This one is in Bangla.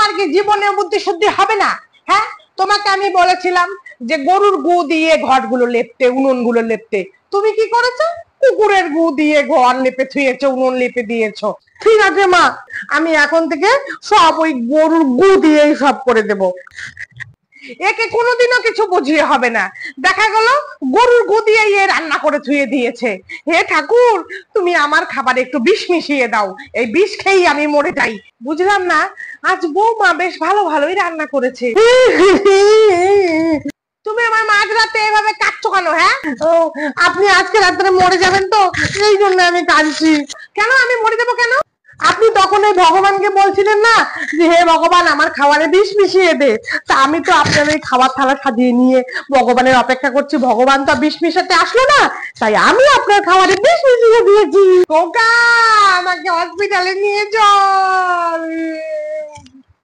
তোমার কি জীবনে বুদ্ধি শুদ্ধি হবে না? হ্যাঁ, তোমাকে আমি বলেছিলাম যে গরুর গু দিয়ে ঘরগুলো লেপতে, উনুনগুলো লেপতে, তুমি কি করেছো? কুকুরের গু দিয়ে ঘর লেপে থুয়েছো, উনুন লেপে দিয়েছো। ঠিক আছে মা, আমি এখন থেকে সব ওই গরুর গু দিয়েই সব করে দেব। একে কোনোদিনও কিছু বুঝিয়ে হবে না। দেখা গেল গরুর গু দিয়ে এ রান্না করে ধুয়ে দিয়েছে। হে ঠাকুর, তুমি আমার খাবারে একটু বিষ মিশিয়ে দাও, এই বিষ খেয়েই আমি মরে যাই। বুঝলাম না, আজ বৌমা বেশ ভালো ভালোই রান্না করেছে। তুমি আমার মাঝরাতে এভাবে কাঁদছো কেন? হ্যাঁ, ও, আপনি আজকে রাত্রে মরে যাবেন তো, এই জন্য আমি কাঁদছি। কেন আমি মরে যাবো কেন? আপনি তখন এই ভগবানকে বলছিলেন না যে হে ভগবান আমার খাবারে বিষ মিশিয়ে দে। তা আমি তো আপনার ওই খাবার থালা সাজিয়ে নিয়ে ভগবানের অপেক্ষা করছি, ভগবান তো বিষ মিশাতে আসলো না, তাই আমি আপনার খাবারে বিষ মিশিয়ে দিয়েছি। খোকা, আমাকে হসপিটালে নিয়ে চল।